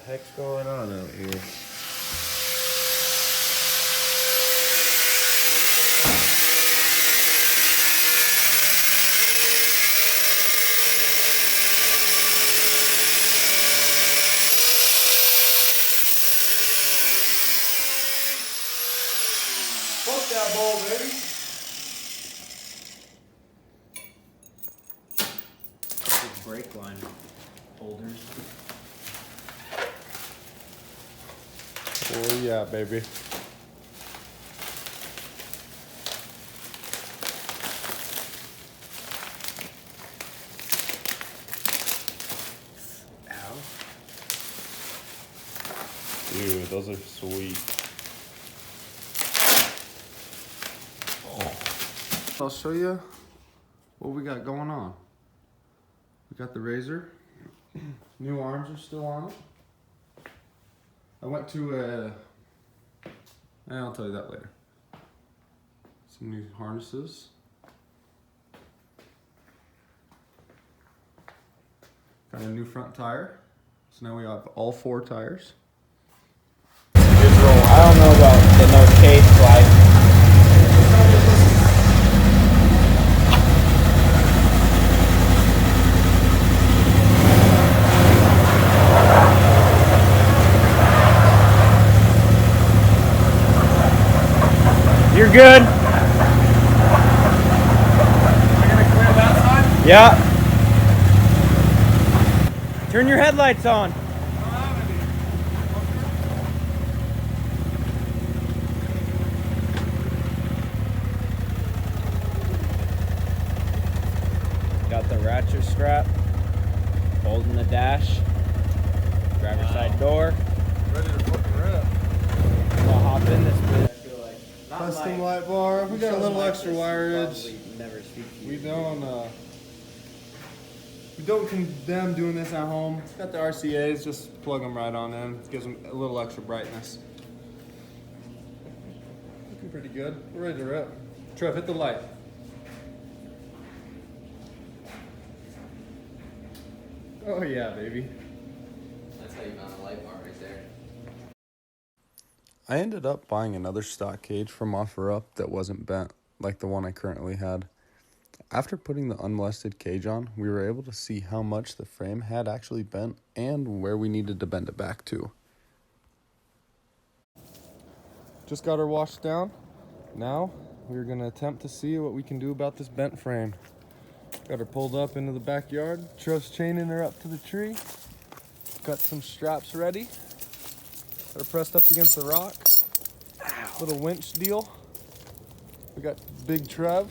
heck's going on out here? Fuck that ball, baby. Couple brake line holders. Oh yeah, baby. Ow. Dude, those are sweet. I'll show you what we got going on. We got the razor. New arms are still on it. I went to I'll tell you that later. Some new harnesses. Got a new front tire. So now we have all 4 tires. I don't know about the no case life. You're good. Am I gonna clear that side? Yeah. Turn your headlights on. Got the ratchet strap, holding the dash, driver's side door. Ready to fucking rip. I'll hop in this bit. I feel like Custom light bar. We got a little extra wireage. Never speak to you. We don't condemn doing this at home. It's got the RCA's, just plug them right on in. It gives them a little extra brightness. Looking pretty good. We're ready to rip. Trev, hit the light. Oh yeah, baby. That's how you mount a light bar right there. I ended up buying another stock cage from OfferUp that wasn't bent like the one I currently had. After putting the unmolested cage on, we were able to see how much the frame had actually bent and where we needed to bend it back to. Just got her washed down. Now we're going to attempt to see what we can do about this bent frame. Got her pulled up into the backyard. Trev's chaining her up to the tree. Got some straps ready. Got her pressed up against the rock. Little winch deal. We got Big Trev.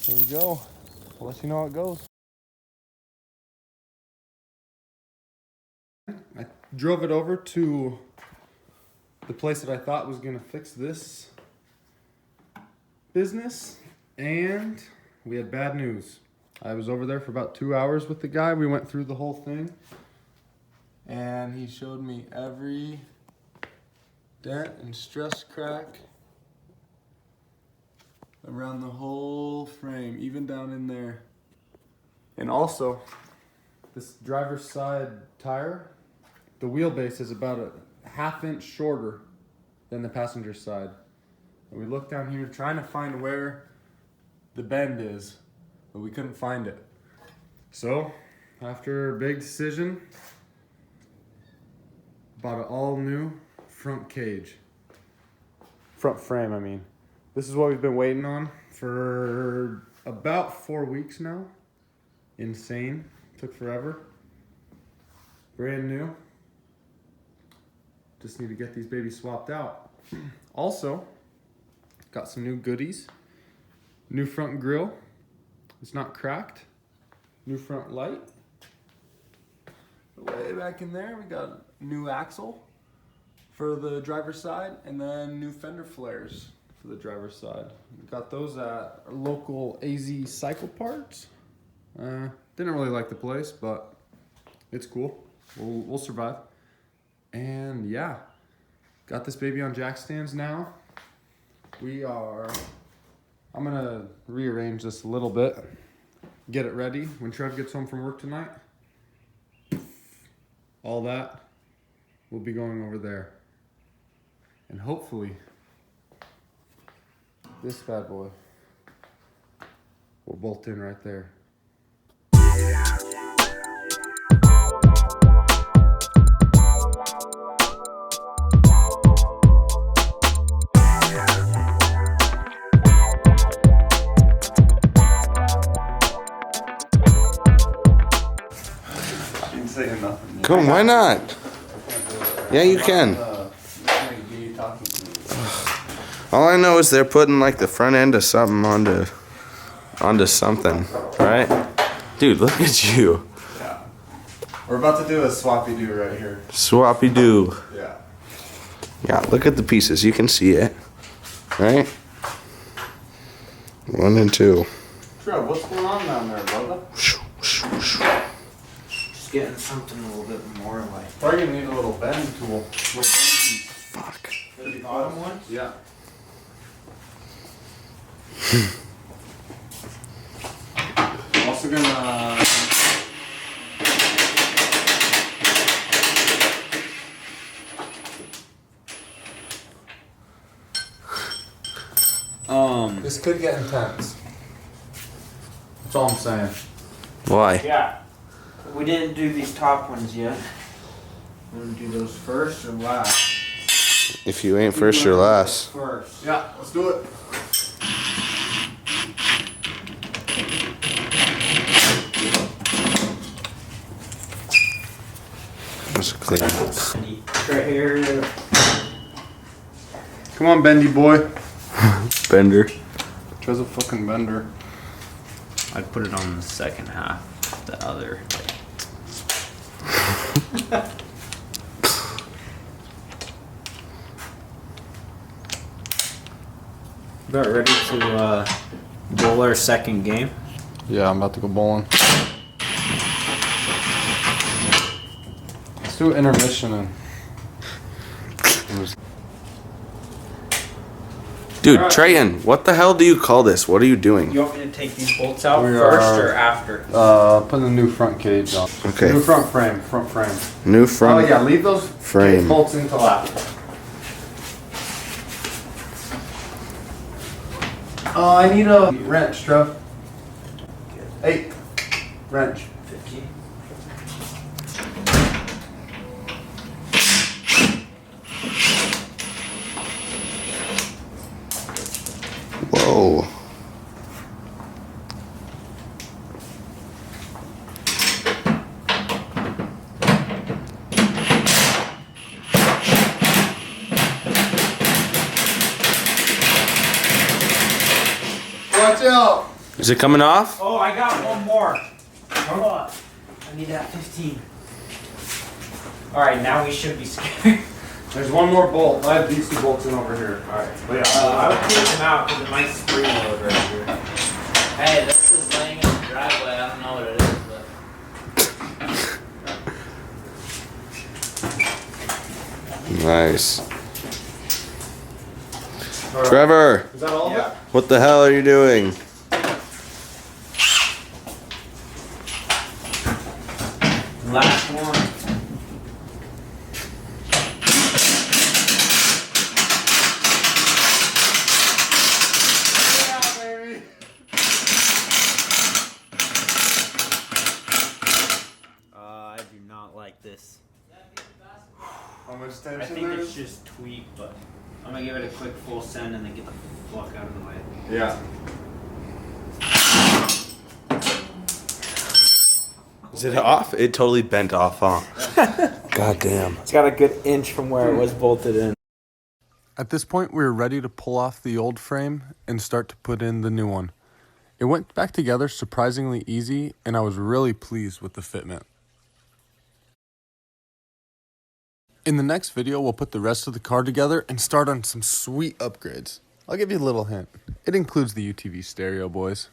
Here we go. I'll let you know how it goes. I drove it over to the place that I thought was going to fix this business, and we had bad news. I was over there for about 2 hours with the guy. We went through the whole thing, and he showed me every dent and stress crack around the whole frame, even down in there. And also, this driver's side tire, the wheelbase is about a ½ inch shorter than the passenger side. And we looked down here trying to find where the bend is, but we couldn't find it. So, after a big decision, bought an all new front cage. Front frame, I mean. This is what we've been waiting on for about 4 weeks now. Insane. Took forever. Brand new. Just need to get these babies swapped out. Also, got some new goodies. New front grille. It's not cracked. New front light. Way back in there, we got a new axle for the driver's side, and then new fender flares for the driver's side. We got those at our local AZ Cycle Parts. Didn't really like the place, but it's cool. We'll survive. And yeah, got this baby on jack stands now. I'm gonna rearrange this a little bit, get it ready when Trev gets home from work tonight. All that we'll be going over there. And hopefully, this bad boy will bolt in right there. Come, why not? Yeah, you can. All I know is they're putting like the front end of something onto something, right? Dude, look at you. Yeah. We're about to do a swappy do right here. Swappy do. Yeah. Yeah, look at the pieces. You can see it, right? 1 and 2. Trev, what's going on down there, brother? Just getting something a little bit more like. Probably gonna need a little bend tool. Fuck. The bottom ones? Yeah. Also gonna this could get intense. That's all I'm saying. Why? Yeah. We didn't do these top ones yet. We're gonna do those first or last? If you ain't first, you're last. First. Yeah, let's do it. That's clean. Right here. Come on, bendy boy. Bender. Trev's a fucking bender. I'd put it on the second half, the other. About ready to bowl our second game. Yeah, I'm about to go bowling. Let's do intermission and. Dude, Treyton, what the hell do you call this? What are you doing? You want me to take these bolts out We first are- or after? Putting the new front cage on. Okay. New front frame. Front frame. New Oh front yeah, leave those frame. bolts until after. I need a wrench, Trev. Hey, wrench. 50. Whoa. Watch out! Is it coming off? Oh, I got one more. Hold on. I need that 15. Alright, now we should be scared. There's one more bolt. I have these two bolts in over here. Alright. I would take them out because it might spring load right here. Hey, this is laying in the driveway. I don't know what it is, but. Nice. Trevor, Is that all of it? what the hell are you doing? Last one. I do not like this. How much I tension think there it's is? just tweak, but I'm gonna give it a quick full send and then get the fuck out of the way. Yeah. Is it off? It totally bent off, huh? God damn. It's got a good inch from where it was bolted in. At this point, we were ready to pull off the old frame and start to put in the new one. It went back together surprisingly easy, and I was really pleased with the fitment. In the next video, we'll put the rest of the car together and start on some sweet upgrades. I'll give you a little hint. It includes the UTV stereo, boys.